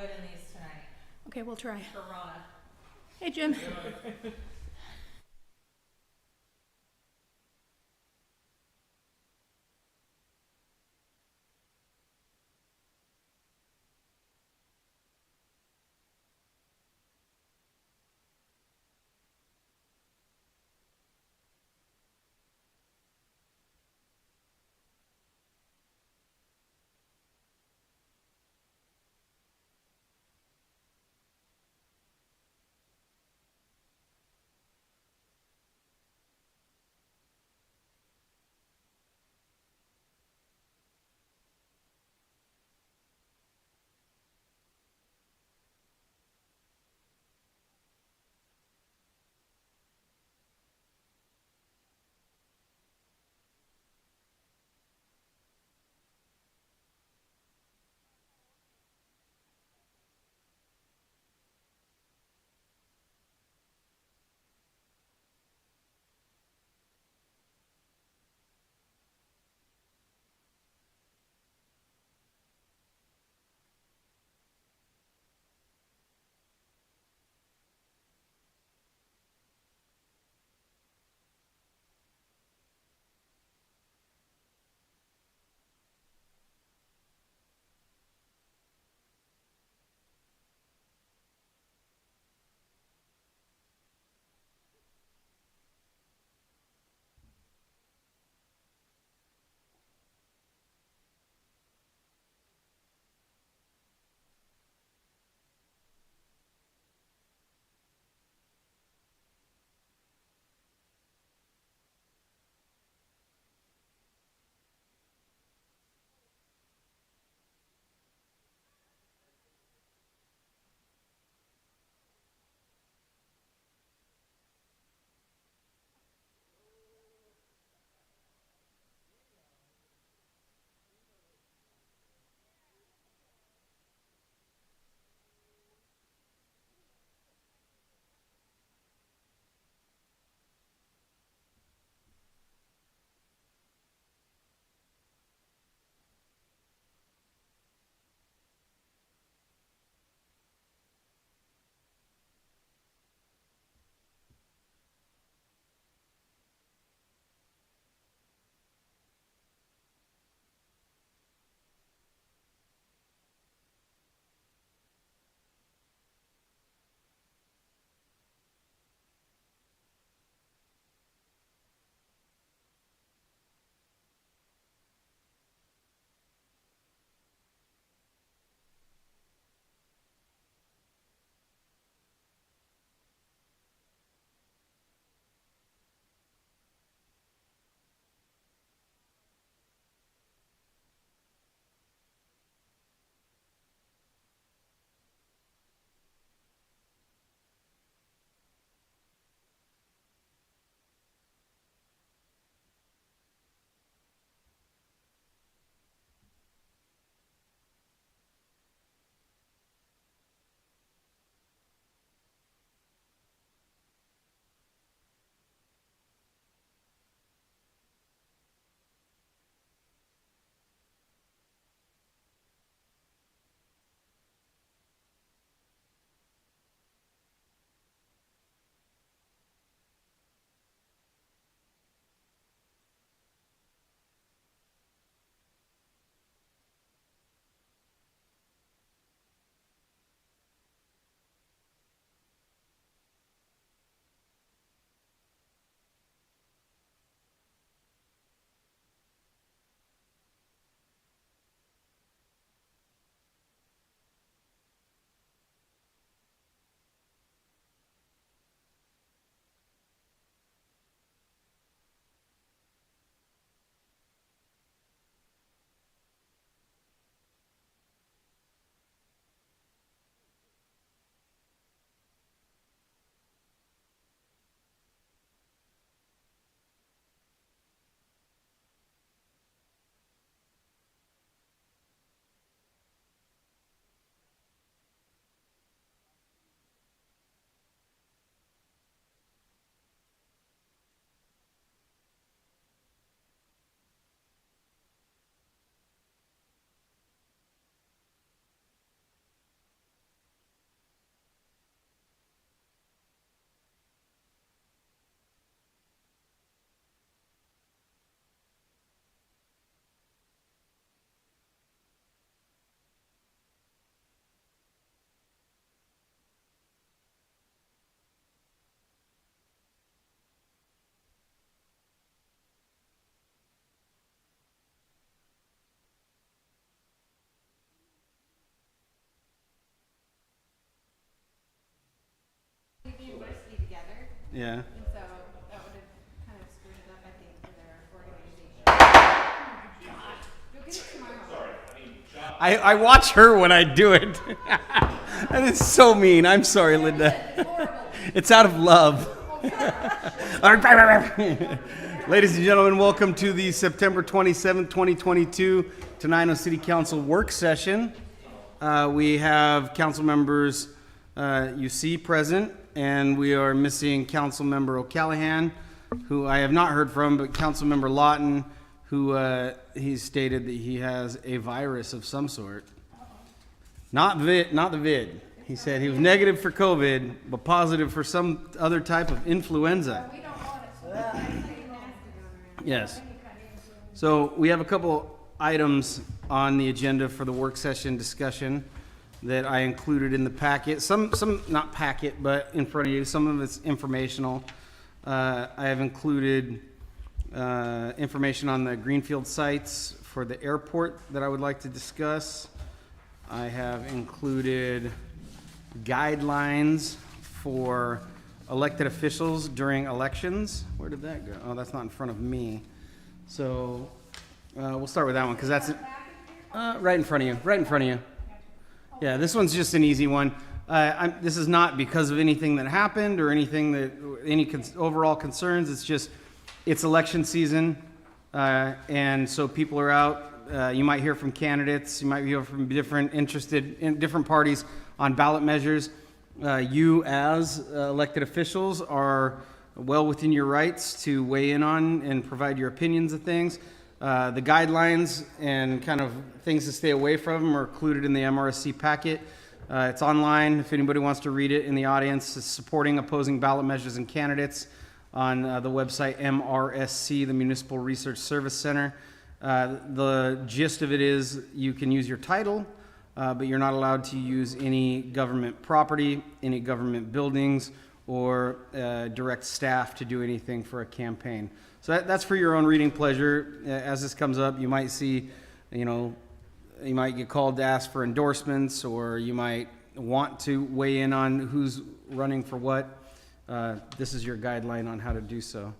good in these tonight. Okay, we'll try. Corona. Hey, Jim. Yeah. And so that would have kind of screwed it up, I think, for their organization. You'll get it tomorrow. I watch her when I do it. That is so mean. I'm sorry, Linda. It's horrible. It's out of love. Ladies and gentlemen, welcome to the September 27th, 2022 Tenino City Council work session. We have council members you see present, and we are missing Council Member O'Callahan, who I have not heard from, but Council Member Lawton, who he stated that he has a virus of some sort. Not the vid. He said he was negative for COVID, but positive for some other type of influenza. We don't want it, so that's pretty nasty down there. Yes. So we have a couple items on the agenda for the work session discussion that I included in the packet. Some not packet, but in front of you. Some of it's informational. I have included information on the greenfield sites for the airport that I would like to discuss. I have included guidelines for elected officials during elections. Where did that go? Oh, that's not in front of me. So we'll start with that one because that's right in front of you. Right in front of you. Yeah, this one's just an easy one. This is not because of anything that happened or anything that overall concerns. It's just it's election season, and so people are out. You might hear from candidates. You might hear from different parties on ballot measures. You, as elected officials, are well within your rights to weigh in on and provide your opinions of things. The guidelines and kind of things to stay away from are included in the MRSC packet. It's online if anybody wants to read it in the audience. It's supporting opposing ballot measures and candidates on the website MRSC, the Municipal Research Service Center. The gist of it is you can use your title, but you're not allowed to use any government property, any government buildings, or direct staff to do anything for a campaign. So that's for your own reading pleasure. As this comes up, you might see, you might get called to ask for endorsements, or you might want to weigh in on who's running for what. This is your guideline on how to do so.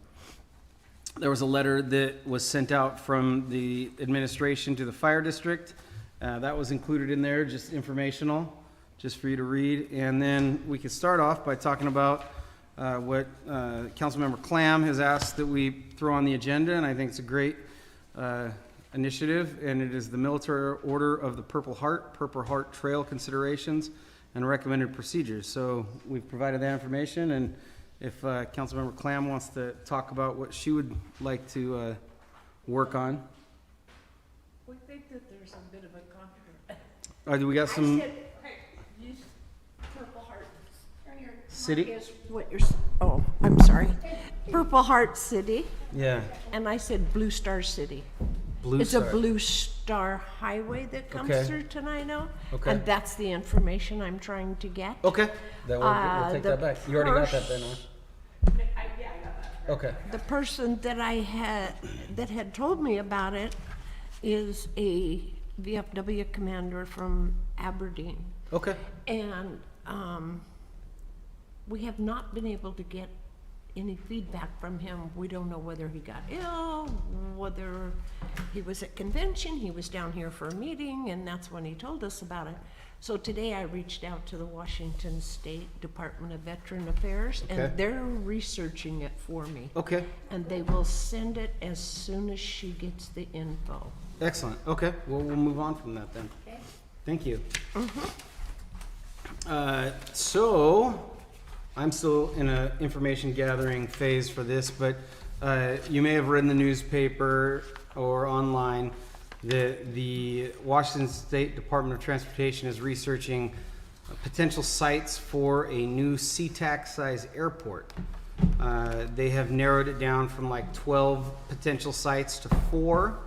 There was a letter that was sent out from the administration to the fire district. That was included in there, just informational, just for you to read. And then we could start off by talking about what Councilmember Clam has asked that we throw on the agenda, and I think it's a great initiative, and it is the Military Order of the Purple Heart Trail considerations and recommended procedures. So we've provided that information, and if Councilmember Clam wants to talk about what she would like to work on. We think that there's a bit of a controversy. Do we got some Use Purple Heart city? is what you're, I'm sorry. Purple Heart City, Yeah, and I said Blue Star City. Blue It's Star. a Blue Star highway that comes Okay. through Tenino, Okay. and that's the information I'm trying to get. Okay, then we'll take the that back. You already got that then, huh? Yeah, I got that. Okay. The person that had told me about it is a VFW commander from Aberdeen. Okay. And we have not been able to get any feedback from him. We don't know whether he got ill, whether he was at convention, he was down here for a meeting, and that's when he told us about it. So today I reached out to the Washington State Department of Veteran Affairs, Okay. and they're researching it for me. Okay. And they will send it as soon as she gets the info. Excellent. Okay. Well, we'll move on from that then. Okay. Thank you. So I'm still in an information gathering phase for this, but you may have read in the newspaper or online that the Washington State Department of Transportation is researching potential sites for a new SeaTac size airport. They have narrowed it down from like 12 potential sites to 4.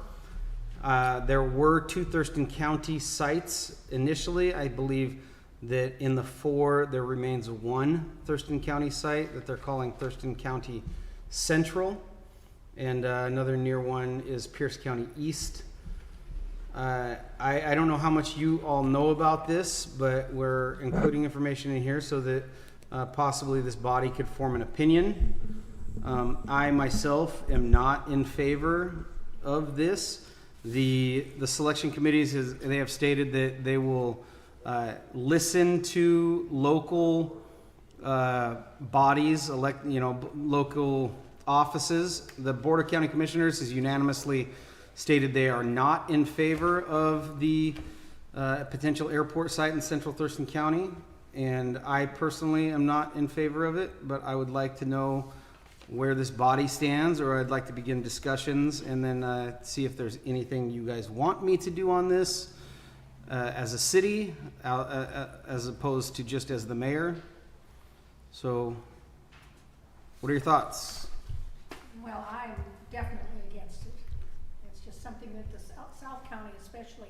There were 2 Thurston County sites initially. I believe that in the 4 there remains 1 Thurston County site that they're calling Thurston County Central, and another near one is Pierce County East. I don't know how much you all know about this, but we're including information in here so that possibly this body could form an opinion. I myself am not in favor of this. The selection committees, they have stated that they will listen to local bodies, local offices. The Board of County Commissioners has unanimously stated they are not in favor of the potential airport site in central Thurston County. And I personally am not in favor of it, but I would like to know where this body stands, or I'd like to begin discussions and then see if there's anything you guys want me to do on this as a city, as opposed to just as the mayor. So, what are your thoughts? Well, I'm definitely against it. It's just something that the South County especially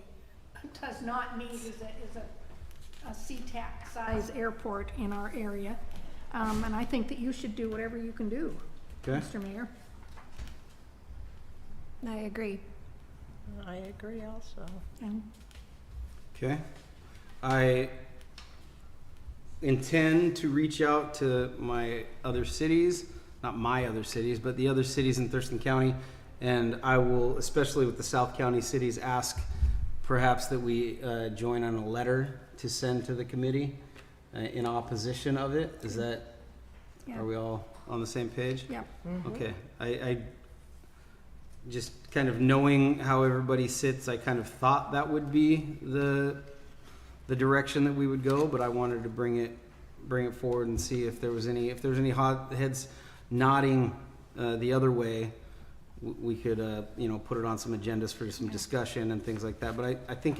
does not need is a SeaTac size airport in our area. And I think that you should do whatever you can do, Okay. Mr. Mayor. I agree. I agree also. And Okay. I intend to reach out to my other cities, not my other cities, but the other cities in Thurston County, and I will, especially with the South County cities, ask perhaps that we join on a letter to send to the committee in opposition of it. Is that, Yeah. are we all on the same page? yeah, Okay, I just kind of knowing how everybody sits, I kind of thought that would be the direction that we would go, but I wanted to bring it forward and see if there was any hot heads nodding the other way. We could put it on some agendas for some discussion and things like that. But I think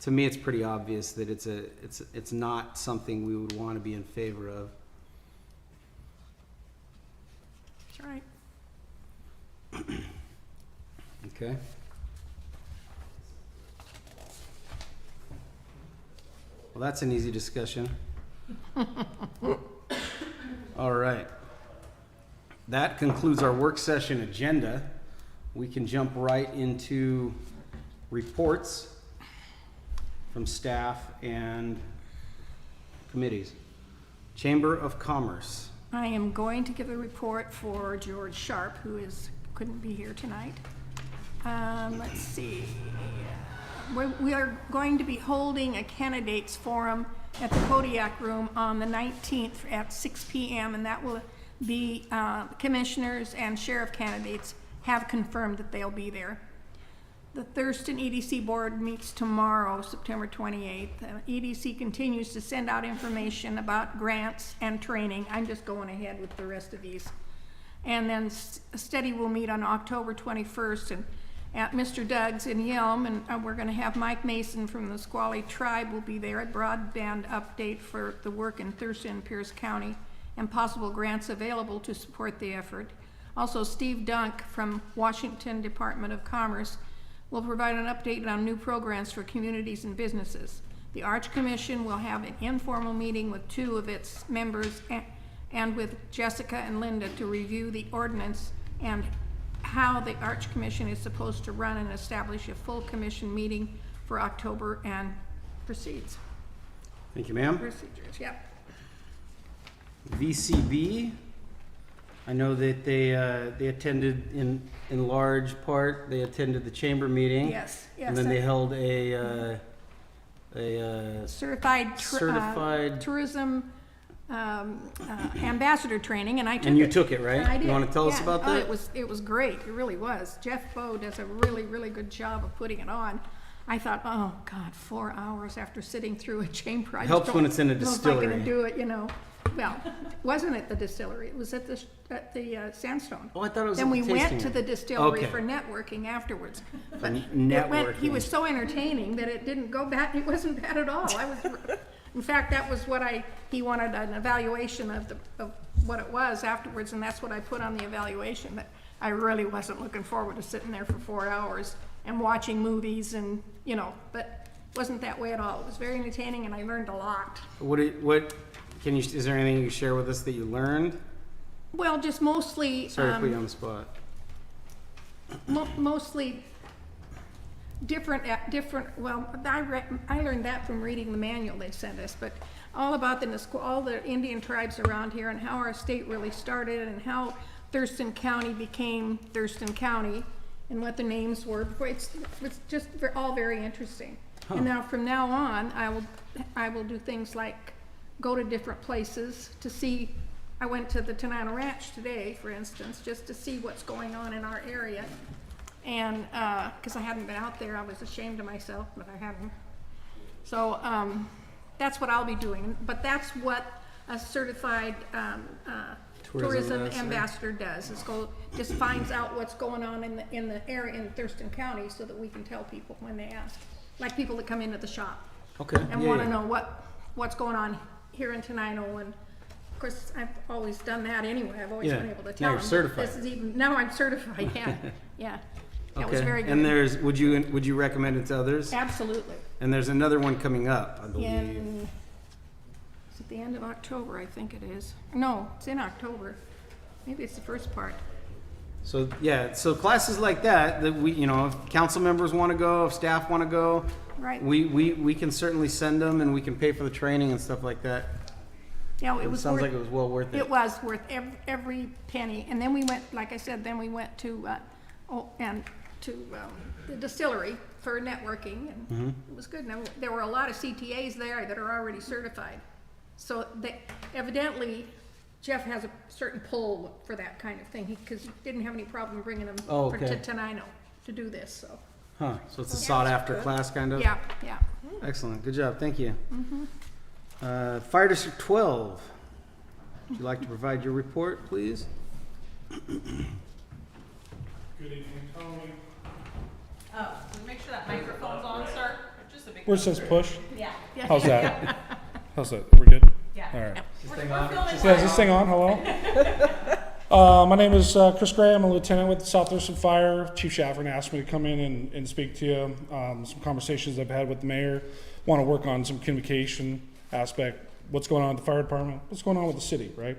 to me it's pretty obvious that it's not something we would want to be in favor of. that's right. Okay. Well, that's an easy discussion. All right. That concludes our work session agenda. We can jump right into reports from staff and committees. Chamber of Commerce. I am going to give a report for George Sharp, who couldn't be here tonight. Let's see. We are going to be holding a candidates forum at the Kodiak Room on the 19th at 6 p.m. and that will be commissioners and sheriff candidates have confirmed that they'll be there. The Thurston EDC board meets tomorrow, September 28th. EDC continues to send out information about grants and training. I'm just going ahead with the rest of these. And then Steady will meet on October 21st and at Mr. Doug's in Yelm, and we're going to have Mike Mason from the Squally Tribe will be there. A broadband update for the work in Thurston and Pierce County and possible grants available to support the effort. Also, Steve Dunk from Washington Department of Commerce will provide an update on new programs for communities and businesses. The Arch Commission will have an informal meeting with 2 of its members and with Jessica and Linda to review the ordinance and how the Arch Commission is supposed to run and establish a full commission meeting for October and proceeds. Thank you, ma'am. Procedures, yep. VCB. I know that they attended in large part. They attended the chamber meeting. Yes, yes. And then they held a Certified tourism ambassador training, and I took it. and you took it, right? I did. You want to tell us Yeah. about Oh, that? it was great. It really was. Jeff Bowe does a really, really good job of putting it on. I thought, oh God, 4 hours after sitting through a chamber. I just Helps don't when it's in a know if I'm distillery. gonna do it, Well, wasn't at the distillery. It was at the Sandstone. Oh, I thought it was Then at we the went tasting to room. the distillery Okay. for networking afterwards. But n- it went, he networking. was so entertaining that it didn't go bad. It wasn't bad at all. In fact, that was what he wanted an evaluation of what it was afterwards, and that's what I put on the evaluation. That I really wasn't looking forward to sitting there for 4 hours and watching movies and, but it wasn't that way at all. It was very entertaining and I learned a lot. Is there anything you can share with us that you learned? Well, just mostly, Sorry to put you on the spot. mostly well, I learned that from reading the manual they sent us, but all about all the Indian tribes around here and how our state really started and how Thurston County became Thurston County and what the names were. It's just all very interesting. Huh. And now, from now on, I will do things like go to different places to see. I went to the Tenino Ranch today, for instance, just to see what's going on in our area. And, cause I hadn't been out there, I was ashamed of myself, but I haven't. So, that's what I'll be doing, but that's what a certified, tourism ambassador does, is just finds out what's going on in the area in Thurston County so that we can tell people when they ask. Like people that come into the shop. Okay. And yeah, wanna yeah. know what's going on here in Tenino, and of course, I've always done that anyway, I've always Yeah. been able to Now tell you're them. certified. Now I'm certified, yeah, yeah. That was Okay. very good. And would you recommend it to others? Absolutely. And there's another one coming up, I believe. It's at the end of October, I think it is. No, it's in October. Maybe it's the first part. So yeah, so classes like that we, if council members want to go, if staff want to go, Right. we can certainly send them, and we can pay for the training and stuff like that. Yeah, it It was sounds worth, like it was well worth it. it was worth every penny. And then we went, like I said, then we went to, the distillery for networking, and it was good. Now, there were a lot of CTAs there that are already certified. So evidently, Jeff has a certain pull for that kind of thing, because he didn't have any problem bringing them Oh, to okay. Tenino to do this, so. Huh? So it's a Yeah, sought it's after good. class, kind of. Yeah, yeah. Excellent. Good job. Thank you. Fire District 12. Would you like to provide your report, please? Good evening, Tony. Oh, so make sure that microphone's on, sir. Just a big. Where it says push, Yeah. how's that? How's that? We're good? Yeah. All right. We're filming. Yeah, is this thing on? Hello? My name is Chris Gray. I'm a lieutenant with the South Thurston Fire. Chief Shaffern asked me to come in and speak to you. Some conversations I've had with the mayor. Want to work on some communication aspect. What's going on at the fire department? What's going on with the city, right?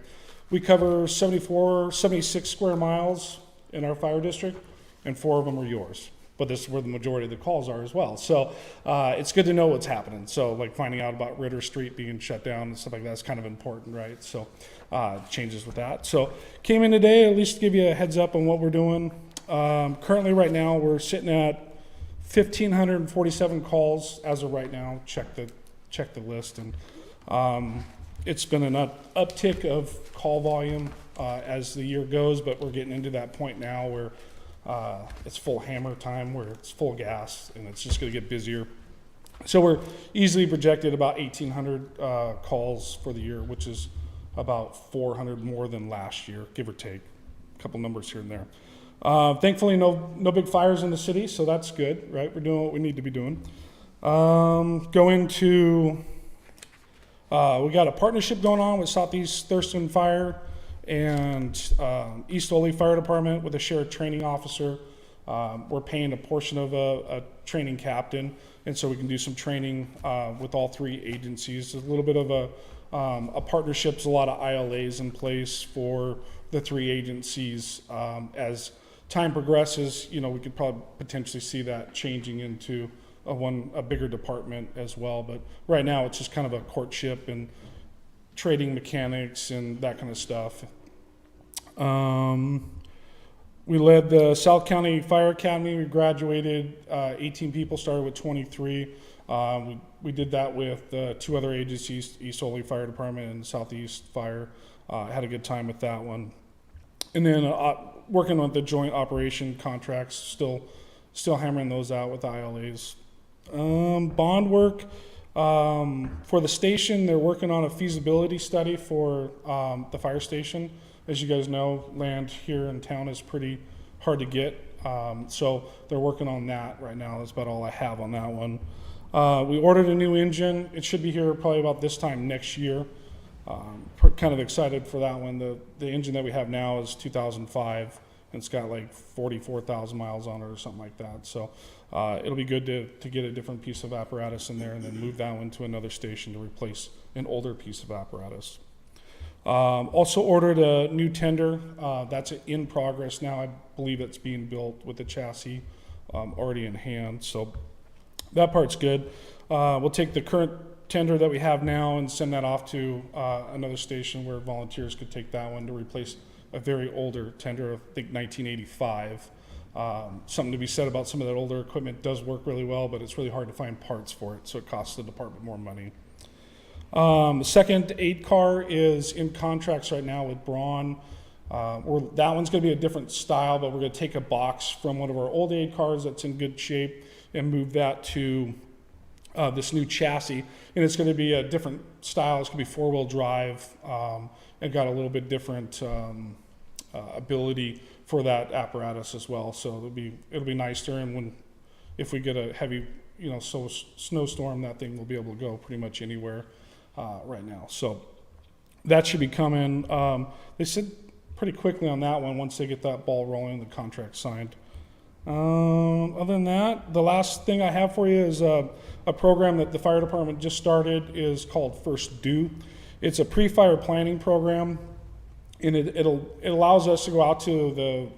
We cover 76 square miles in our fire district, and 4 of them are yours. But this is where the majority of the calls are as well. So it's good to know what's happening. So like finding out about Ritter Street being shut down and stuff like that is kind of important, right? So changes with that. So came in today at least to give you a heads up on what we're doing. Currently right now we're sitting at 1,547 calls as of right now. Check the list, and it's been an uptick of call volume as the year goes, but we're getting into that point now where it's full hammer time, where it's full gas, and it's just going to get busier. So we're easily projected about 1,800 calls for the year, which is about 400 more than last year, give or take. A couple numbers here and there. Thankfully, no big fires in the city, so that's good, right? We're doing what we need to be doing. Going to, we got a partnership going on with Southeast Thurston Fire and East Ole Fire Department with a shared training officer. We're paying a portion of a training captain, and so we can do some training with all 3 agencies. There's a little bit of a partnerships, a lot of ILAs in place for the 3 agencies. As time progresses, we could probably potentially see that changing into a bigger department as well. But right now, it's just kind of a courtship and trading mechanics and that kind of stuff. We led the South County Fire Academy. We graduated 18 people, started with 23. We did that with 2 other agencies, East Ole Fire Department and Southeast Fire. Had a good time with that one. And then working on the joint operation contracts, still hammering those out with ILAs. Bond work. For the station, they're working on a feasibility study for the fire station. As you guys know, land here in town is pretty hard to get. So they're working on that right now. That's about all I have on that one. We ordered a new engine. It should be here probably about this time next year. Kind of excited for that one. The engine that we have now is 2005, and it's got like 44,000 miles on it or something like that. So it'll be good to get a different piece of apparatus in there and then move that one to another station to replace an older piece of apparatus. Also ordered a new tender. That's in progress now. I believe it's being built with the chassis already in hand. So that part's good. We'll take the current tender that we have now and send that off to another station where volunteers could take that one to replace a very older tender of, I think, 1985. Something to be said about some of that older equipment. Does work really well, but it's really hard to find parts for it, so it costs the department more money. The second aid car is in contracts right now with Braun. That one's going to be a different style, but we're going to take a box from one of our old aid cars that's in good shape and move that to this new chassis. And it's going to be a different style. It's going to be 4-wheel drive and got a little bit different ability for that apparatus as well. So it'll be nicer, and if we get a heavy snowstorm, that thing will be able to go pretty much anywhere right now. So that should be coming. They said pretty quickly on that one once they get that ball rolling, the contract signed. Other than that, the last thing I have for you is a program that the fire department just started, is called First Due. It's a pre-fire planning program, and it allows us to go out to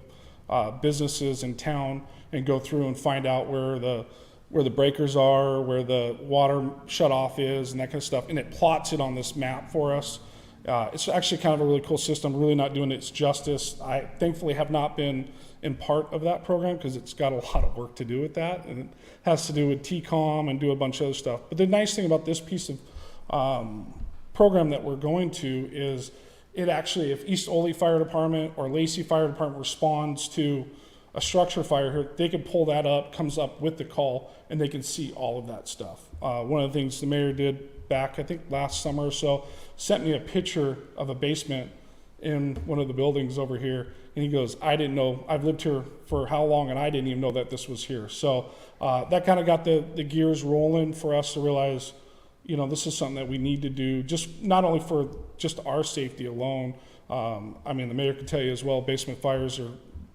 the businesses in town and go through and find out where the breakers are, where the water shut off is, and that kind of stuff. And it plots it on this map for us. It's actually kind of a really cool system, really not doing its justice. I thankfully have not been in part of that program because it's got a lot of work to do with that, and it has to do with TCOM and do a bunch of other stuff. But the nice thing about this piece of program that we're going to is it actually, if East Ole Fire Department or Lacey Fire Department responds to a structure fire here, they can pull that up, comes up with the call, and they can see all of that stuff. One of the things the mayor did back, I think last summer or so, sent me a picture of a basement in one of the buildings over here, and he goes, I didn't know, I've lived here for how long, and I didn't even know that this was here. So that kind of got the gears rolling for us to realize, this is something that we need to do, just not only for just our safety alone. I mean, the mayor could tell you as well, basement fires are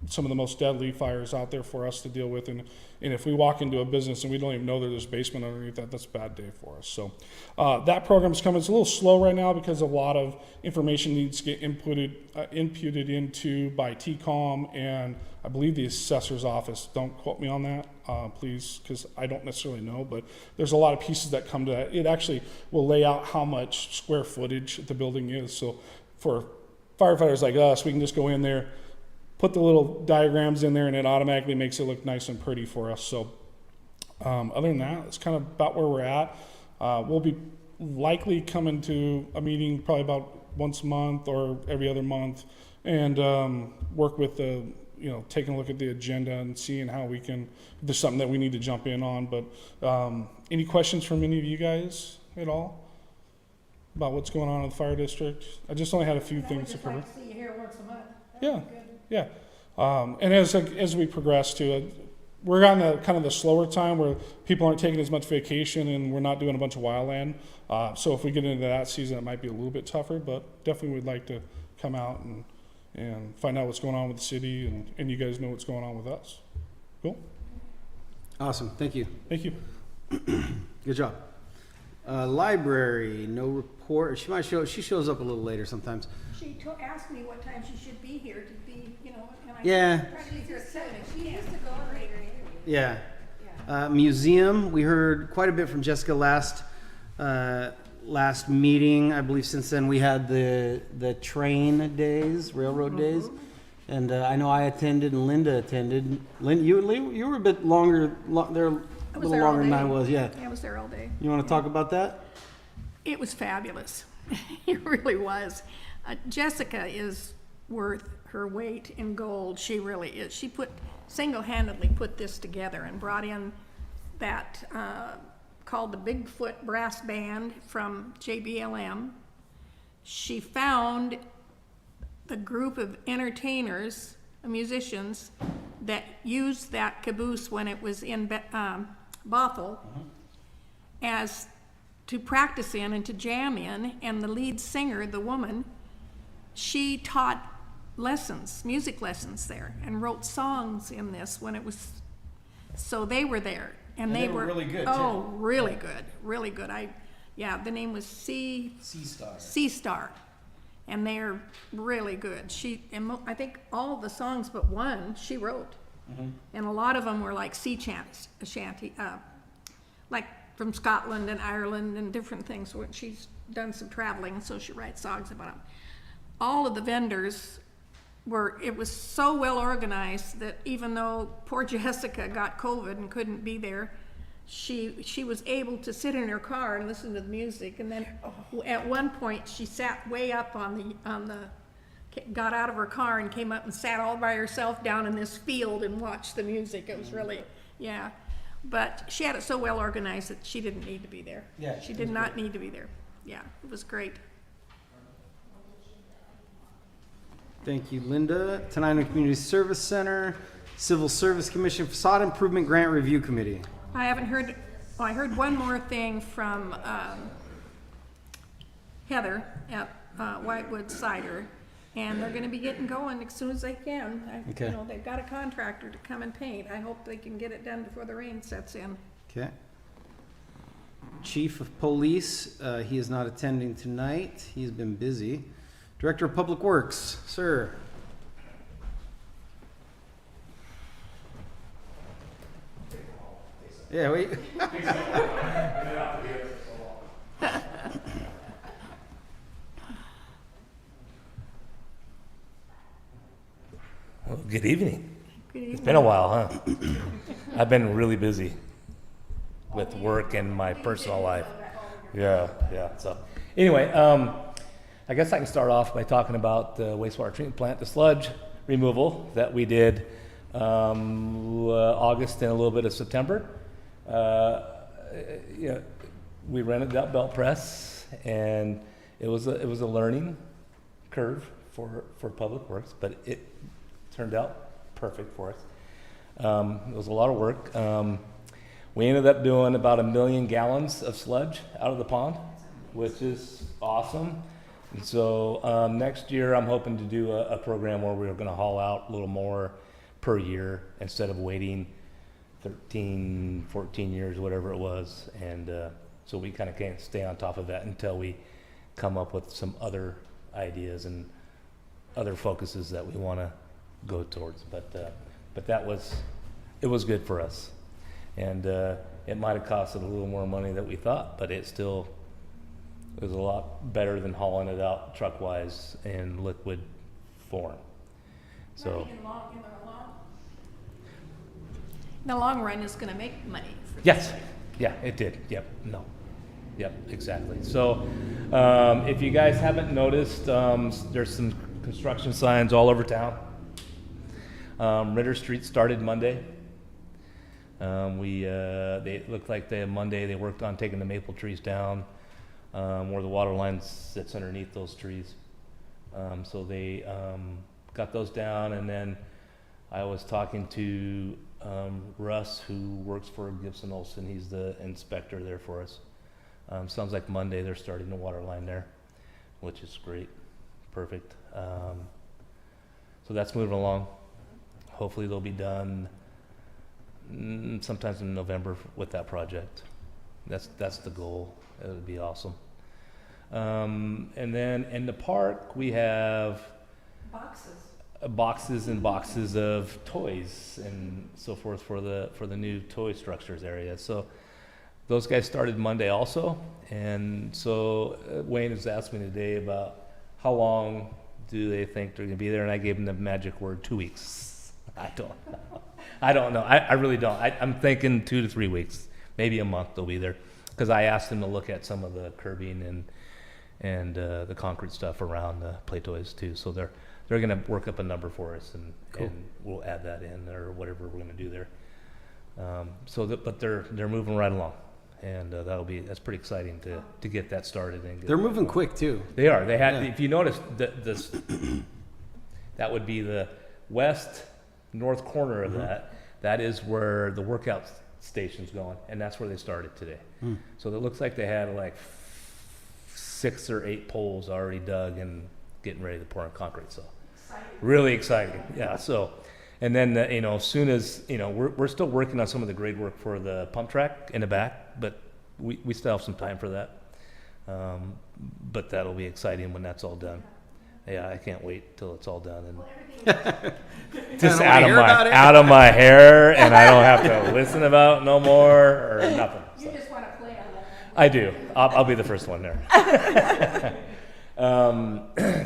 some of the most deadly fires out there for us to deal with, and if we walk into a business and we don't even know that there's a basement underneath that, that's a bad day for us. So that program's coming. It's a little slow right now because a lot of information needs to get imputed into by TCOM and I believe the assessor's office. Don't quote me on that, please, because I don't necessarily know, but there's a lot of pieces that come to that. It actually will lay out how much square footage the building is. So for firefighters like us, we can just go in there, put the little diagrams in there, and it automatically makes it look nice and pretty for us. So other than that, it's kind of about where we're at. We'll be likely coming to a meeting probably about once a month or every other month, and work with taking a look at the agenda and seeing how we can, if there's something that we need to jump in on. But any questions from any of you guys at all about what's going on in the fire district? I just only had a few things to cover. I'd just like to see you here once a month. Yeah. Yeah, and as we progress to it, we're on the kind of the slower time where people aren't taking as much vacation and we're not doing a bunch of wildland. So if we get into that season, it might be a little bit tougher, but definitely would like to come out and find out what's going on with the city, and you guys know what's going on with us. Cool. Awesome. Thank you. Thank you. Good job. Library, no report. She shows up a little later sometimes. She asked me what time she should be here to be, and I Yeah. tried to leave here at 7. She used to go Yeah. Museum, we heard quite a bit from Jessica last meeting. I believe since then we had the train days, railroad days. And I know I attended and Linda attended. You were a bit longer, there a little there all longer than I day. was, yeah. I was there all day. You want to talk about that? It was fabulous. It really was. Jessica is worth her weight in gold. She really is. She single-handedly put this together and brought in that called the Bigfoot Brass Band from JBLM. She found the group of entertainers, musicians, that used that caboose when it was in Bothell as to practice in and to jam in, and the lead singer, the woman, she taught lessons, music lessons there, and wrote songs in this when it was, so they were there. And they were really good, oh, too. really good, really good. The name was Sea Star. And they're really good. I think all the songs but one she wrote. And a lot of them were like shanty, like from Scotland and Ireland and different things. She's done some traveling, so she writes songs about them. All of the vendors it was so well organized that even though poor Jessica got COVID and couldn't be there, she was able to sit in her car and listen to the music. And then at one point she sat way up got out of her car and came up and sat all by herself down in this field and watched the music. It was really, yeah. But she had it so well organized that she didn't need to be there. Yeah, She did not need to be there. Yeah, it was great. Thank you, Linda. Tenino Community Service Center, Civil Service Commission Facade Improvement Grant Review Committee. I haven't heard, I heard one more thing from Heather at Whitewood Cider, and they're gonna be getting going as soon as they can. Okay. You know, they've got a contractor to come and paint. I hope they can get it done before the rain sets in. Okay. Chief of Police, he is not attending tonight. He's been busy. Director of Public Works, sir. Yeah, wait. Well, good evening. Good It's evening. been a while, huh? I've been really busy with work and my personal life. Yeah. So, anyway, I guess I can start off by talking about the wastewater treatment plant, the sludge removal that we did August and a little bit of September. We rented that belt press, and it was a learning curve for Public Works, but it turned out perfect for us. It was a lot of work. We ended up doing about 1 million gallons of sludge out of the pond, which is awesome. And so next year I'm hoping to do a program where we're going to haul out a little more per year instead of waiting 13, 14 years, whatever it was. And so we kind of can't stay on top of that until we come up with some other ideas and other focuses that we want to go towards. But it was good for us. And it might have costed a little more money than we thought, but it was a lot better than hauling it out truck-wise in liquid form. So In the long run, it's gonna make money. yes, yeah, it did. Yep, exactly. So if you guys haven't noticed, there's some construction signs all over town. Ritter Street started Monday. They looked like Monday they worked on taking the maple trees down where the water line sits underneath those trees. So they got those down, and then I was talking to Russ, who works for Gibson Olson. He's the inspector there for us. Sounds like Monday they're starting the water line there, which is great. Perfect. So that's moving along. Hopefully they'll be done sometimes in November with that project. That's the goal. It would be awesome. And then in the park we have boxes and boxes of toys and so forth for the new toy structures area. So those guys started Monday also, and so Wayne has asked me today about how long do they think they're going to be there, and I gave him the magic word 2 weeks. I don't know. I really don't. I'm thinking 2 to 3 weeks, maybe a month they'll be there, because I asked them to look at some of the curbing and the concrete stuff around the play toys too. So they're going to work up a number for us, and we'll add that in or whatever we're going to do there. But they're moving right along, and that's pretty exciting to get that started. And They're moving quick too. They are. They had. Yeah. If you notice, this that would be the west north corner of that. That is where the workout station's going, and that's where they started today. So it looks like they had like 6 or 8 poles already dug and getting ready to pour in concrete. So really exciting. Yeah. So, and then as soon as we're still working on some of the grade work for the pump track in the back, but we still have some time for that. But that'll be exciting when that's all done. Yeah, I can't wait till it's all done and I just don't wanna hear about it. out of my hair, and I don't have to listen about it no more or nothing. You So. just want to play on that. I do. I'll be the first one there.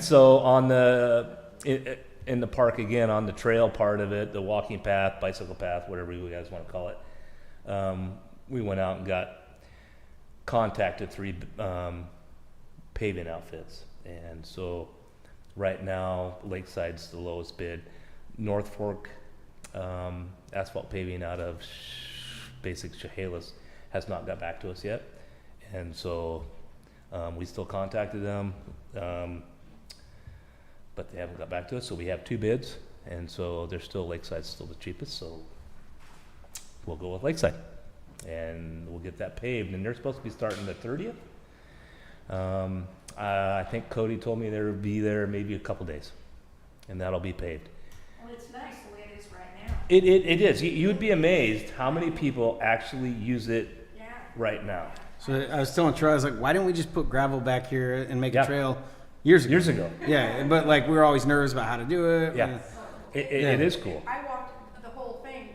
So on in the park again, on the trail part of it, the walking path, bicycle path, whatever you guys want to call it, we went out and contacted 3 paving outfits, and so right now Lakeside's the lowest bid. North Fork asphalt paving out of basic Chehalis has not got back to us yet, and so we still contacted them, but they haven't got back to us. So we have 2 bids, and so they're still Lakeside's still the cheapest. So we'll go with Lakeside, and we'll get that paved. And they're supposed to be starting the 30th. I think Cody told me they'll be there maybe a couple days, and that'll be paved. Well, it's nice the way it is right now. It is. You would be amazed how many people actually use it Yeah. right now. So I was telling Troy, I was like, why didn't we just put gravel back here and make Yeah. a trail years ago? Years ago. Yeah, but like we were always nervous about how to do it. Yeah. It is cool. I walked the whole thing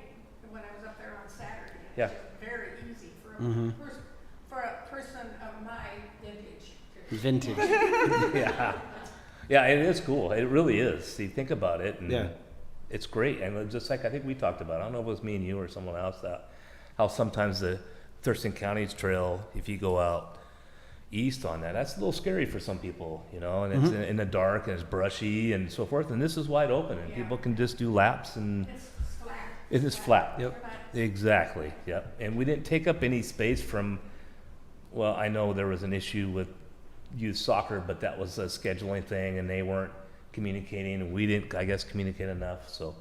when I was up there on Saturday. Yeah. It's just very easy for a person of my vintage. Vintage. Yeah. Yeah, it is cool. It really is. See, think about it, and Yeah. it's great. And just like I think we talked about, I don't know if it was me and you or someone else, how sometimes the Thurston County's trail, if you go out east on that's a little scary for some people, and it's in the dark and it's brushy and so forth. And this is wide open, and people can just do laps, and It's flat. it is flat. Yep. Exactly. Yep. And we didn't take up any space from. Well, I know there was an issue with youth soccer, but that was a scheduling thing, and they weren't communicating, and we didn't, I guess, communicate enough. So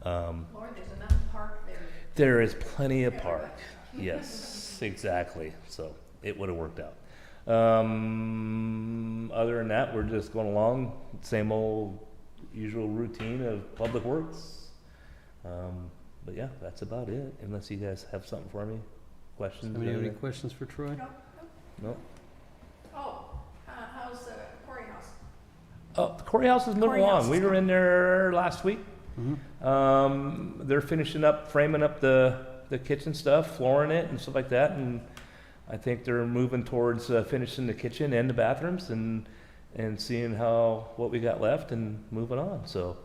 Lord, there's enough park there. there is plenty of park. Yes, exactly. So it would have worked out. Other than that, we're just going along, same old usual routine of public works. But yeah, that's about it. Unless you guys have something for me, questions. Anybody have any questions for Troy? No. Oh, how's the courthouse? Oh, the courthouse is moving Courthouse. along. We were in there last week. They're finishing up, framing up the kitchen stuff, flooring it and stuff like that, and I think they're moving towards finishing the kitchen and the bathrooms and seeing what we got left and moving on. So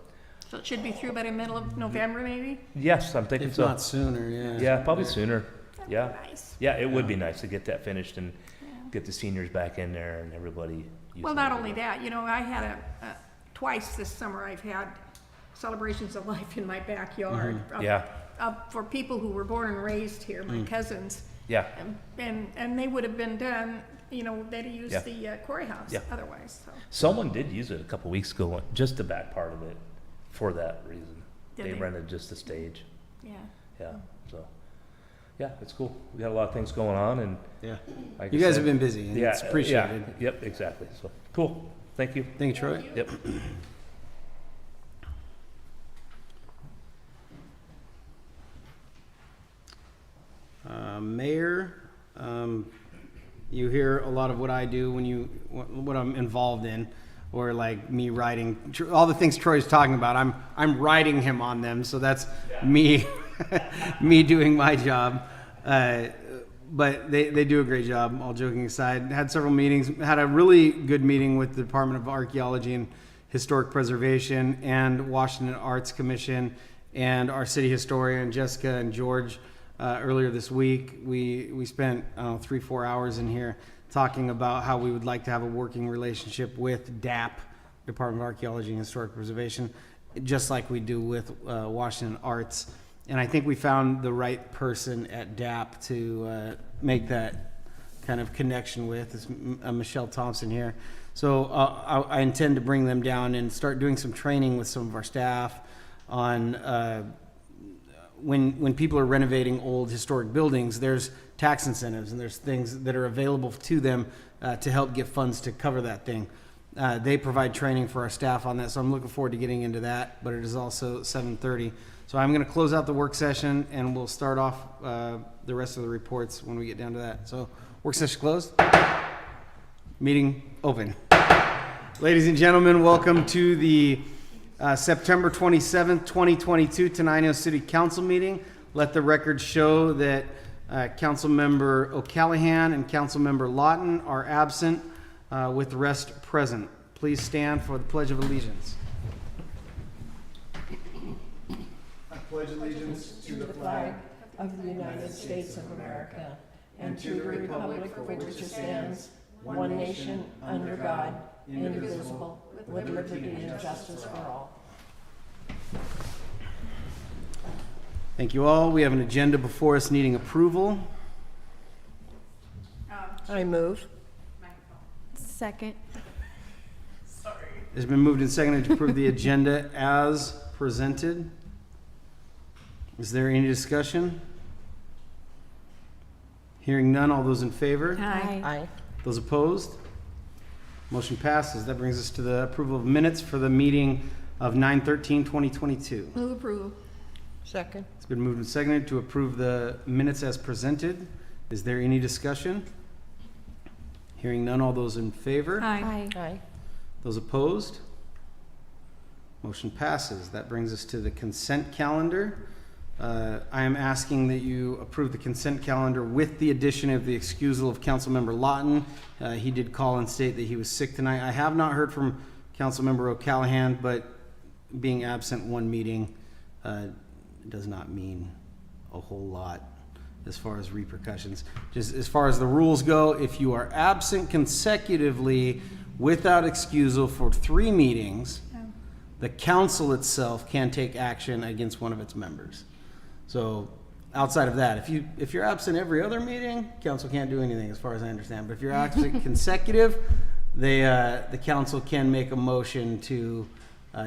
So it should be through by the middle of November, maybe? yes, I'm thinking If so. not sooner, yeah. Yeah, probably sooner. That'd Yeah. be nice. Yeah, it would be nice to get that finished and get the seniors back in there and everybody. Well, not only that, I had twice this summer, I've had celebrations of life in my backyard. Yeah. For people who were born and raised here, my cousins. Yeah. And they would have been done, they'd have used Yeah. the courthouse Yeah. otherwise, so. Someone did use it a couple weeks ago, just the back part of it, for that reason. Did They they? rented just the stage. Yeah. Yeah. So, yeah, it's cool. We got a lot of things going on, and Yeah. like You I guys said- have been busy, and it's appreciated. Yeah, yep, exactly. So cool. Thank you. Thank you, Troy. Yep. Mayor, you hear a lot of what I do what I'm involved in, or like me writing all the things Troy's talking about. I'm writing him on them, so that's me, me doing my job. But they do a great job. All joking aside, had several meetings. Had a really good meeting with the Department of Archaeology and Historic Preservation and Washington Arts Commission and our city historian Jessica and George. Earlier this week, we spent 3-4 hours in here talking about how we would like to have a working relationship with DAP, Department of Archaeology and Historic Preservation, just like we do with Washington Arts. And I think we found the right person at DAP to make that kind of connection with. It's Michelle Thompson here. So I intend to bring them down and start doing some training with some of our staff on when people are renovating old historic buildings, there's tax incentives and there's things that are available to them to help get funds to cover that thing. They provide training for our staff on that, so I'm looking forward to getting into that, but it is also 7:30. So I'm going to close out the work session, and we'll start off the rest of the reports when we get down to that. So work session closed. Meeting open. Ladies and gentlemen, welcome to the September 27th, 2022 Tenino City Council meeting. Let the record show that Councilmember O'Callahan and Councilmember Lawton are absent with the rest present. Please stand for the Pledge of Allegiance. I pledge allegiance to the flag of the United States of America and to the republic for which it stands, one nation, under God, indivisible, with liberty and justice for all. Thank you all. We have an agenda before us needing approval. I move. Second. It's been moved and seconded to approve the agenda as presented. Is there any discussion? Hearing none, all those in favor? Aye. Aye. Those opposed? Motion passes. That brings us to the approval of minutes for the meeting of 9/13/2022. Move approval. Second. It's been moved and seconded to approve the minutes as presented. Is there any discussion? Hearing none, all those in favor? Aye. Aye. Those opposed? Motion passes. That brings us to the consent calendar. I am asking that you approve the consent calendar with the addition of the excusal of Councilmember Lawton. He did call and state that he was sick tonight. I have not heard from Councilmember O'Callahan, but being absent one meeting does not mean a whole lot as far as repercussions. Just as far as the rules go, if you are absent consecutively without excusal for 3 meetings, the council itself can take action against one of its members. So outside of that, if you're absent every other meeting, council can't do anything as far as I understand. But if you're absent consecutive, the council can make a motion to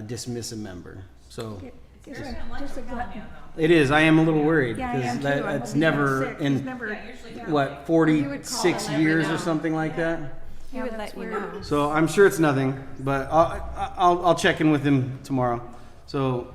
dismiss a member. So You're gonna like the Callahan, though. it is. I am a little worried Yeah, I am because too. that's I'm hoping never he's sick. He's in never, Yeah, usually. what He would 46 call and let me years or know. something like that. he would let you know. So I'm sure it's nothing, but I'll check in with him tomorrow. So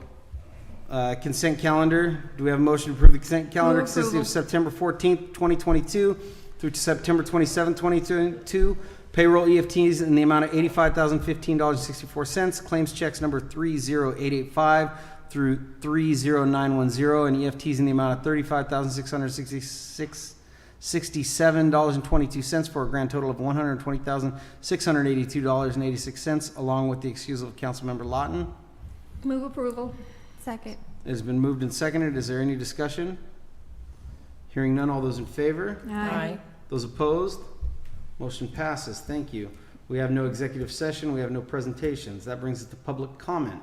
consent calendar. Do we have a motion to approve the consent calendar Move consisting of approval. September 14th, 2022 through to September 27th, 2022? Payroll EFTs in the amount of $85,015.64. Claims checks number 30885 through 30910, and EFTs in the amount of $35,667.22 for a grand total of $120,682.86, along with the excusal of Councilmember Lawton. Move approval. Second. It has been moved and seconded. Is there any discussion? Hearing none, all those in favor? Aye. Those opposed? Motion passes. Thank you. We have no executive session. We have no presentations. That brings us to public comment.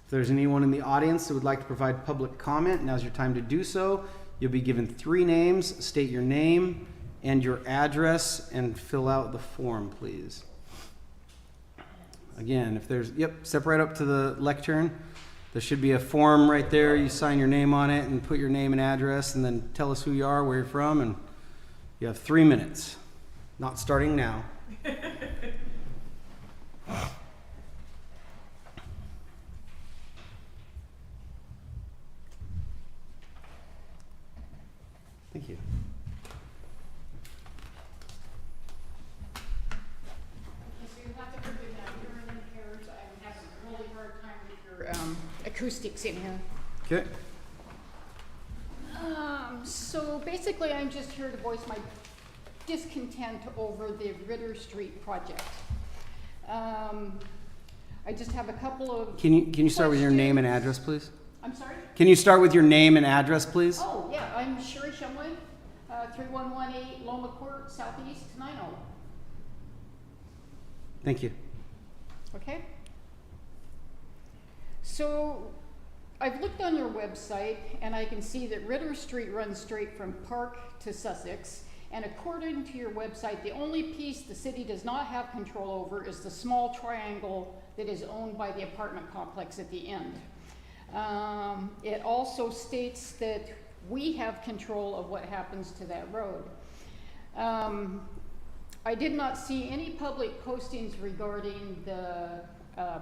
If there's anyone in the audience that would like to provide public comment, now's your time to do so. You'll be given 3 names. State your name and your address and fill out the form, please. Again, if there's, step right up to the lectern. There should be a form right there. You sign your name on it and put your name and address and then tell us who you are, where you're from, and you have 3 minutes. Not starting now. Thank you. So you have to forgive me, I'm hearing impaired, I'm having a really hard time with your acoustics in here. Okay. So basically, I'm just here to voice my discontent over the Ritter Street project. I just have a couple of. Can you start with your name and questions. address, please? I'm sorry? Can you start with your name and address, please? Oh, yeah, I'm Sherry Shumway, 3118 Loma Court, Southeast, Tenino. Thank you. Okay. So I've looked on your website and I can see that Ritter Street runs straight from Park to Sussex. And according to your website, the only piece the city does not have control over is the small triangle that is owned by the apartment complex at the end. It also states that we have control of what happens to that road. I did not see any public postings regarding the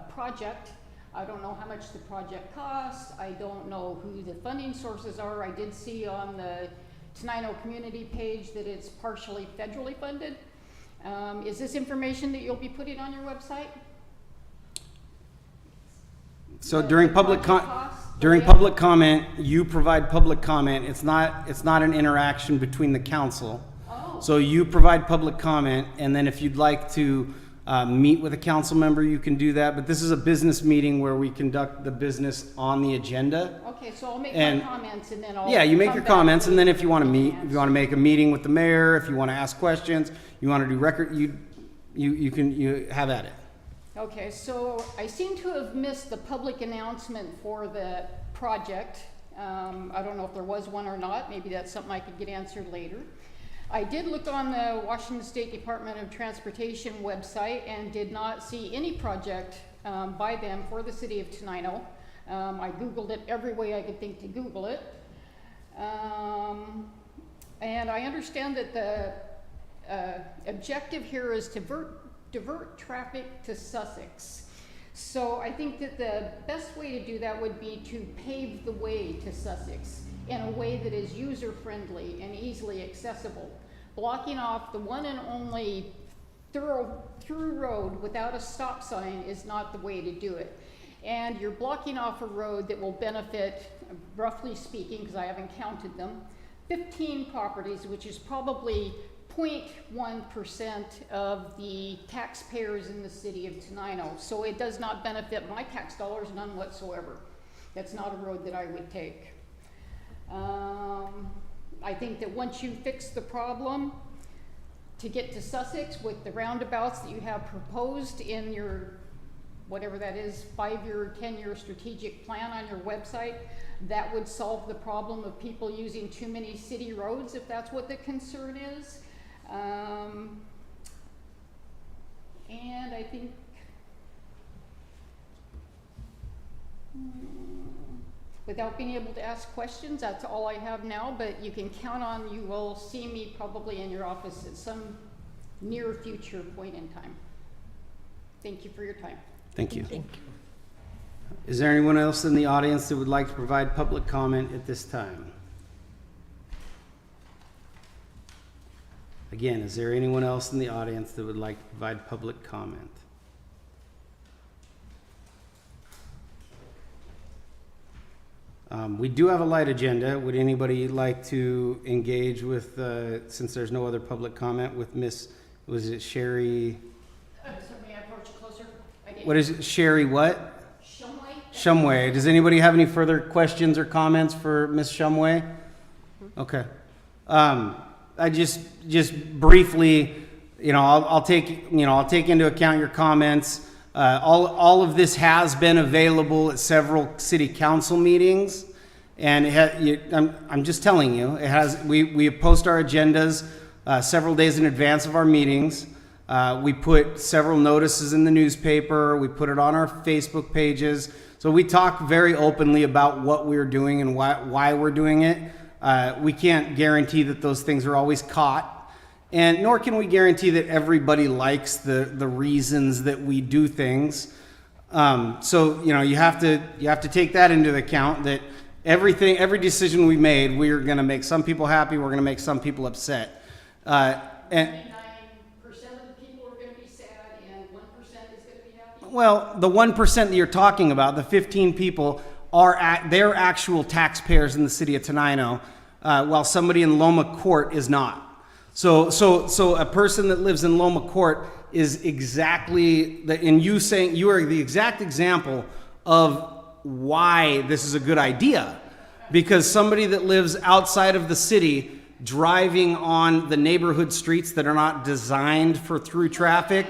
project. I don't know how much the project costs. I don't know who the funding sources are. I did see on the Tenino community page that it's partially federally funded. Is this information that you'll be putting on your website? So The during public project costs, during yeah. public comment, you provide public comment. It's not an interaction between the council. Oh. So you provide public comment, and then if you'd like to meet with a council member, you can do that. But this is a business meeting where we conduct the business on the agenda. Okay, so I'll make And- my comments and then I'll. Yeah, you make come your back comments, and then if you want to later meet, if you want to make a meeting with the mayor, if you want to ask questions, you want to do record, you have at it. Okay, so I seem to have missed the public announcement for the project. I don't know if there was one or not. Maybe that's something I could get answered later. I did look on the Washington State Department of Transportation website and did not see any project by them for the city of Tenino. I Googled it every way I could think to Google it. And I understand that the objective here is to divert traffic to Sussex. So I think that the best way to do that would be to pave the way to Sussex in a way that is user-friendly and easily accessible. Blocking off the one and only through road without a stop sign is not the way to do it. And you're blocking off a road that will benefit, roughly speaking, because I haven't counted them, 15 properties, which is probably 0.1% of the taxpayers in the city of Tenino. So it does not benefit my tax dollars, none whatsoever. That's not a road that I would take. I think that once you fix the problem, to get to Sussex with the roundabouts that you have proposed in your, whatever that is, 5-year, 10-year strategic plan on your website, that would solve the problem of people using too many city roads, if that's what the concern is. And I think, without being able to ask questions, that's all I have now, but you can count on, you will see me probably in your office at some near future point in time. Thank you for your time. Thank you. Thank you. Is there anyone else in the audience that would like to provide public comment at this time? Again, is there anyone else in the audience that would like to provide public comment? We do have a light agenda. Would anybody like to engage with, since there's no other public comment, with Miss, was it Sherry? So may I approach closer? What is it, Sherry what? Shumway? Shumway. Does anybody have any further questions or comments for Miss Shumway? Okay. I just briefly, I'll take into account your comments. All of this has been available at several city council meetings, and I'm just telling you, it has. We post our agendas several days in advance of our meetings. We put several notices in the newspaper. We put it on our Facebook pages. So we talk very openly about what we're doing and why we're doing it. We can't guarantee that those things are always caught, and nor can we guarantee that everybody likes the reasons that we do things. So you have to take that into account, that every decision we made, we're going to make some people happy, we're going to make some people upset. And 99% of the people are going to be sad and 1% is going to be happy? well, the 1% that you're talking about, the 15 people, they're actual taxpayers in the city of Tenino, while somebody in Loma Court is not. So a person that lives in Loma Court is exactly, and you saying you are the exact example of why this is a good idea, because somebody that lives outside of the city, driving on the neighborhood streets that are not designed for through traffic.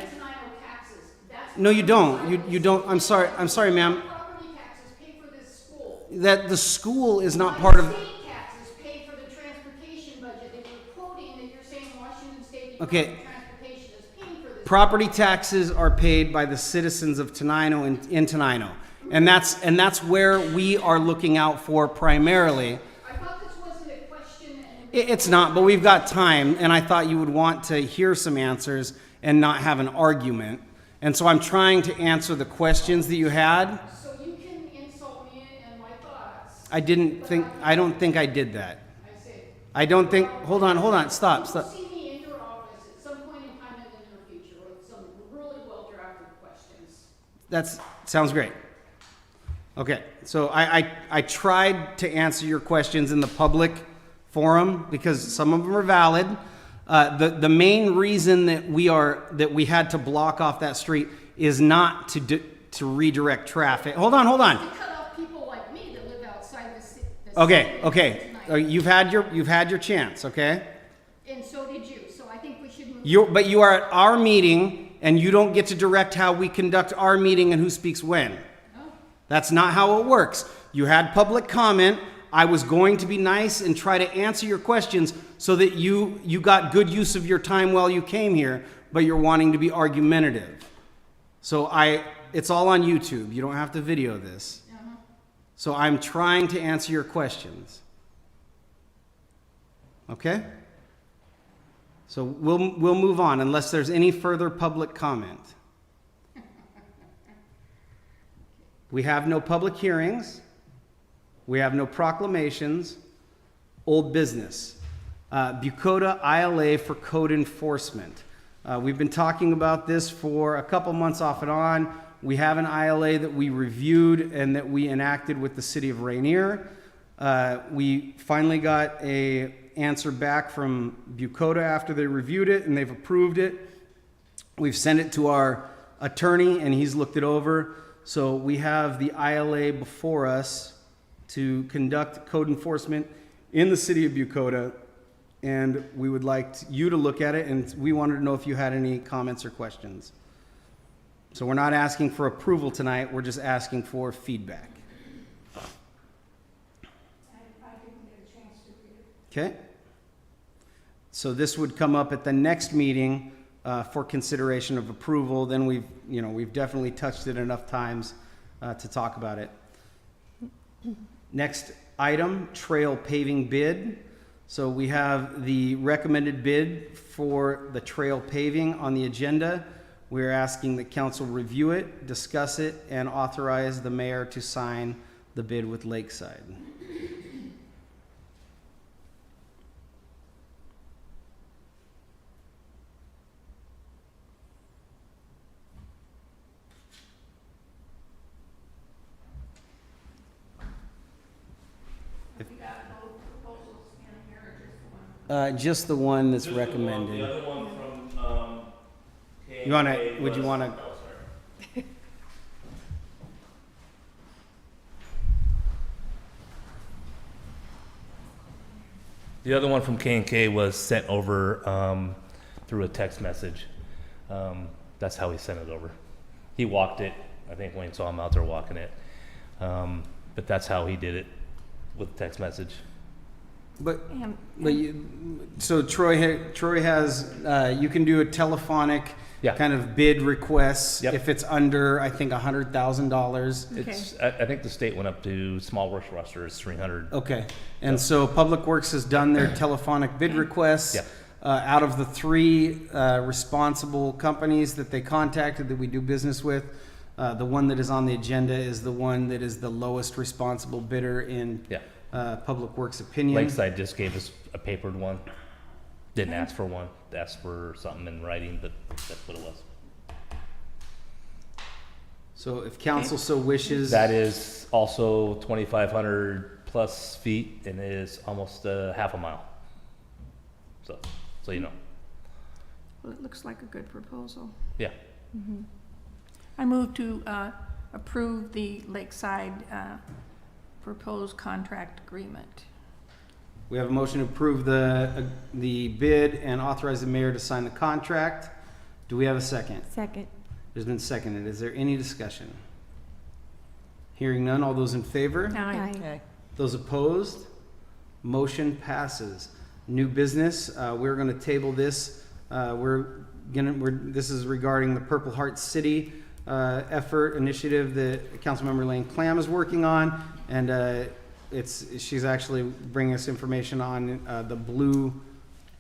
No, you don't. You don't. I'm sorry, ma'am. Property taxes pay for this school. That the school is not part of. State taxes pay for the transportation budget that you're quoting, that you're saying Washington State Department Okay. of Transportation is paying for this. Property taxes are paid by the citizens of Tenino in Tenino, and that's where we are looking out for primarily. I thought this wasn't a question. It's not, but we've got time, and I thought you would want to hear some answers and not have an argument. And so I'm trying to answer the questions that you had. So you can insult me and my thoughts. I don't think I did that. I say. I don't think, hold on, stop. You will see me in your office at some point in time in the near future with some really well drafted questions. That sounds great. Okay, so I tried to answer your questions in the public forum because some of them are valid. The main reason that we had to block off that street is not to redirect traffic. Hold on. To cut off people like me that live outside the city. Okay. You've had your chance. Okay. And so did you, so I think we should move. But you are at our meeting, and you don't get to direct how we conduct our meeting and who speaks when. Oh. That's not how it works. You had public comment. I was going to be nice and try to answer your questions so that you got good use of your time while you came here, but you're wanting to be argumentative. So it's all on YouTube. You don't have to video this. So I'm trying to answer your questions. Okay? So we'll move on unless there's any further public comment. We have no public hearings. We have no proclamations. Old business. Bucota ILA for code enforcement. We've been talking about this for a couple months off and on. We have an ILA that we reviewed and that we enacted with the city of Rainier. We finally got an answer back from Bucota after they reviewed it and they've approved it. We've sent it to our attorney and he's looked it over. So we have the ILA before us to conduct code enforcement in the city of Bucota, and we would like you to look at it, and we wanted to know if you had any comments or questions. So we're not asking for approval tonight, we're just asking for feedback. I didn't get a chance to read it. Okay? So this would come up at the next meeting for consideration of approval. Then we've definitely touched it enough times to talk about it. Next item, trail paving bid. So we have the recommended bid for the trail paving on the agenda. We're asking that council review it, discuss it, and authorize the mayor to sign the bid with Lakeside. Just the one that's recommended. The other one from, Would you wanna? The other one from K&K was sent over through a text message. That's how he sent it over. He walked it. I think Wayne saw him out there walking it. But that's how he did it, with text message. So Troy has, you can do a telephonic Yeah. kind of bid requests Yep. if it's under, I think, $100,000. It's, I think the state went up to small work roster is 300. Okay, and so Public Works has done their telephonic bid requests. Yep. Out of the three responsible companies that they contacted that we do business with, the one that is on the agenda is the one that is the lowest responsible bidder in Yeah. Public Works' opinion. Lakeside just gave us a papered one. Didn't ask for one. Asked for something in writing, but that's what it was. So if council so wishes. That is also 2,500 plus feet and is almost half a mile. So you know. Well, it looks like a good proposal. Yeah. I move to approve the Lakeside proposed contract agreement. We have a motion to approve the bid and authorize the mayor to sign the contract. Do we have a second? Second. There's been seconded. Is there any discussion? Hearing none, all those in favor? Aye. Those opposed? Motion passes. New business, we're gonna table this. This is regarding the Purple Heart City effort initiative that Councilmember Lane Clam is working on. And she's actually bringing us information on the Blue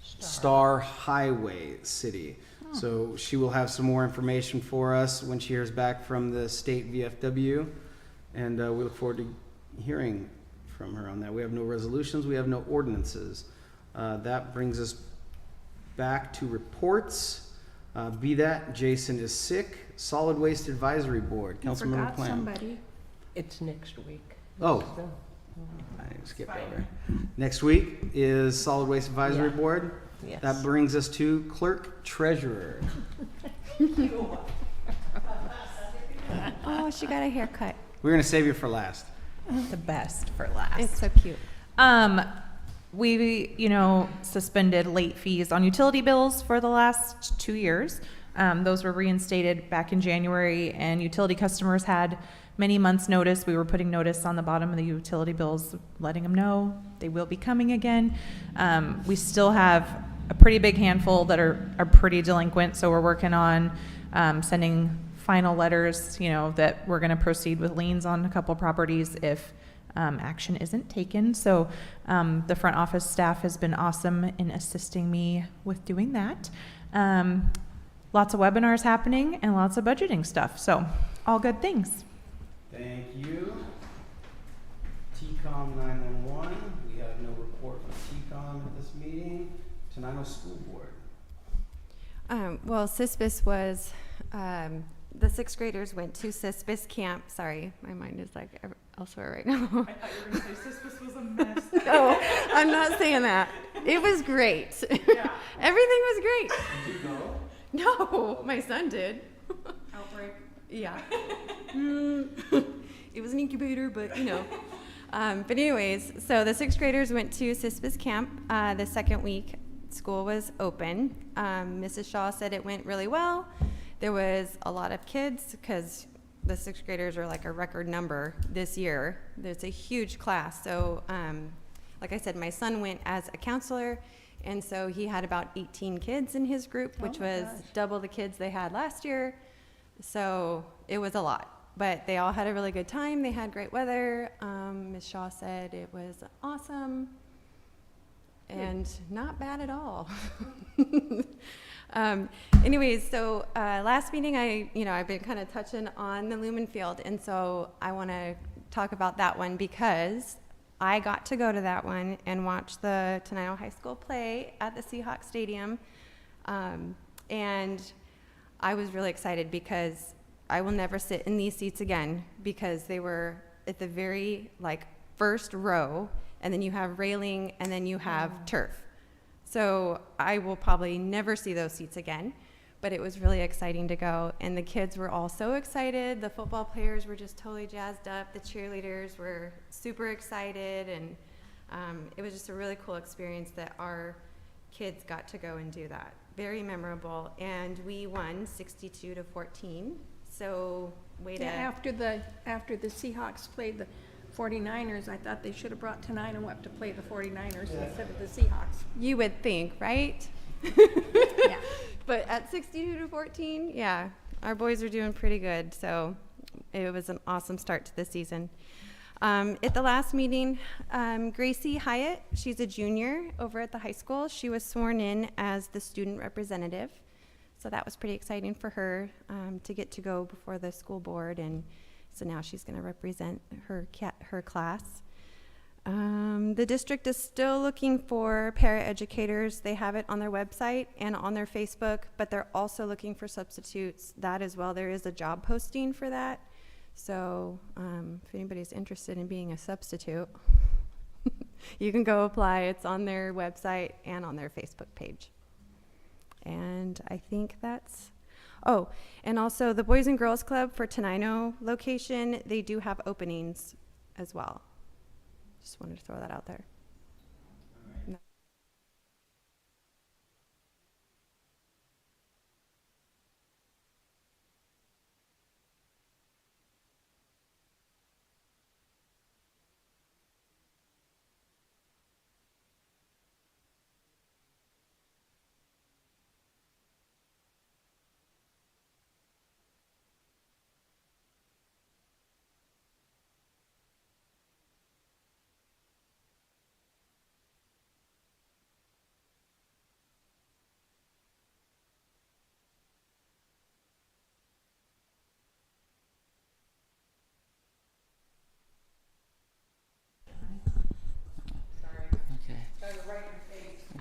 Star Highway City. So she will have some more information for us when she hears back from the state VFW, and we look forward to hearing from her on that. We have no resolutions, we have no ordinances. That brings us back to reports. Be that Jason is sick. Solid Waste Advisory Board, You Councilmember forgot Clam. somebody. It's next week. Oh. So, I skipped over. Next week is Solid Waste Advisory Yeah. Board. yes. That brings us to Clerk Treasurer. Oh, she got a haircut. We're gonna save you for last. The best for last. It's so cute. We, suspended late fees on utility bills for the last 2 years. Those were reinstated back in January, and utility customers had many months' notice. We were putting notice on the bottom of the utility bills, letting them know they will be coming again. We still have a pretty big handful that are pretty delinquent, so we're working on sending final letters, that we're going to proceed with liens on a couple properties if action isn't taken. So the front office staff has been awesome in assisting me with doing that. Lots of webinars happening and lots of budgeting stuff. So all good things. Thank you. TCOM 911, we have no report from TCOM at this meeting. Tenino School Board. Well, CISPIS was, the sixth graders went to CISPIS camp. Sorry, my mind is like elsewhere right now. I thought you were going to say CISPIS was a mess. No, I'm not saying that. It was great. Yeah. Everything was great. Did you go? No, my son did. Outbreak. Yeah. It was an incubator, but But anyways, so the sixth graders went to CISPIS camp the second week school was open. Mrs. Shaw said it went really well. There was a lot of kids because the sixth graders are like a record number this year. There's a huge class. So like I said, my son went as a counselor, and so he had about 18 kids in his group, which was double the kids they had last year. So it was a lot, but they all had a really good time. They had great weather. Ms. Shaw said it was awesome and not bad at all. Anyways, so last meeting, I've been kind of touching on the Lumen Field, and so I want to talk about that one because I got to go to that one and watch the Tenino High School play at the Seahawks Stadium, and I was really excited because I will never sit in these seats again because they were at the very first row, and then you have railing, and then you have turf. So I will probably never see those seats again, but it was really exciting to go, and the kids were all so excited. The football players were just totally jazzed up. The cheerleaders were super excited, and it was just a really cool experience that our kids got to go and do that. Very memorable, and we won 62-14. So After the Seahawks played the 49ers, I thought they should have brought Tenino up to play the 49ers instead of the Seahawks. You would think, right? Yeah. But at 62-14, yeah, our boys are doing pretty good. So it was an awesome start to the season. At the last meeting, Gracie Hyatt, she's a junior over at the high school. She was sworn in as the student representative. So that was pretty exciting for her to get to go before the school board, and so now she's going to represent her class. The district is still looking for paraeducators. They have it on their website and on their Facebook, but they're also looking for substitutes. That as well, there is a job posting for that. So if anybody's interested in being a substitute, you can go apply. It's on their website and on their Facebook page. And I think that's, and also the Boys and Girls Club for Tenino location, they do have openings as well. Just wanted to throw that out there.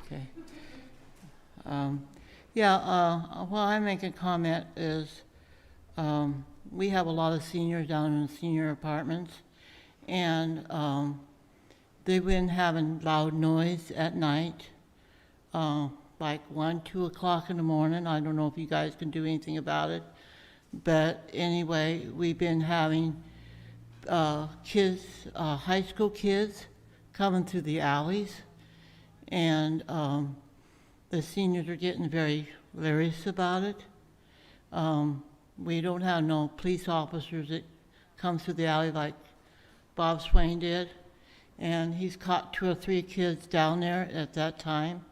Okay. Well, I make a comment is, we have a lot of seniors down in the senior apartments, and they've been having loud noise at night, like 1, 2 o'clock in the morning. I don't know if you guys can do anything about it, but anyway, we've been having kids, high school kids, coming through the alleys, and the seniors are getting very leery about it. We don't have no police officers that come through the alley like Bob Swain did, and he's caught 2 or 3 kids down there at that time.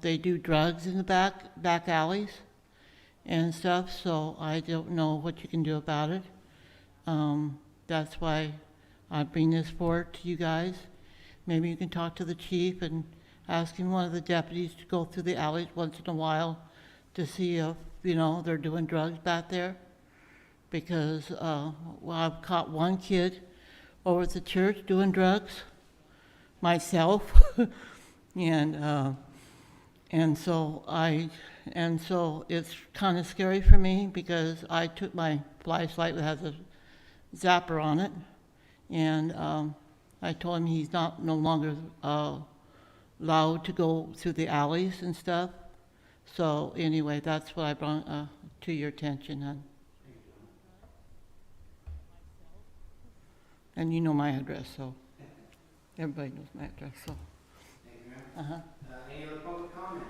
They do drugs in the back alleys and stuff, so I don't know what you can do about it. That's why I bring this forward to you guys. Maybe you can talk to the chief and ask him, one of the deputies, to go through the alleys once in a while to see if, they're doing drugs back there. Because, I've caught 1 kid over at the church doing drugs, myself. And so it's kind of scary for me, because I took my flashlight that has a zapper on it, and I told him he's no longer allowed to go through the alleys and stuff. So anyway, that's what I brought to your attention. And you know my address, so everybody knows my address. So. Thank you, ma'am. Any other public comment?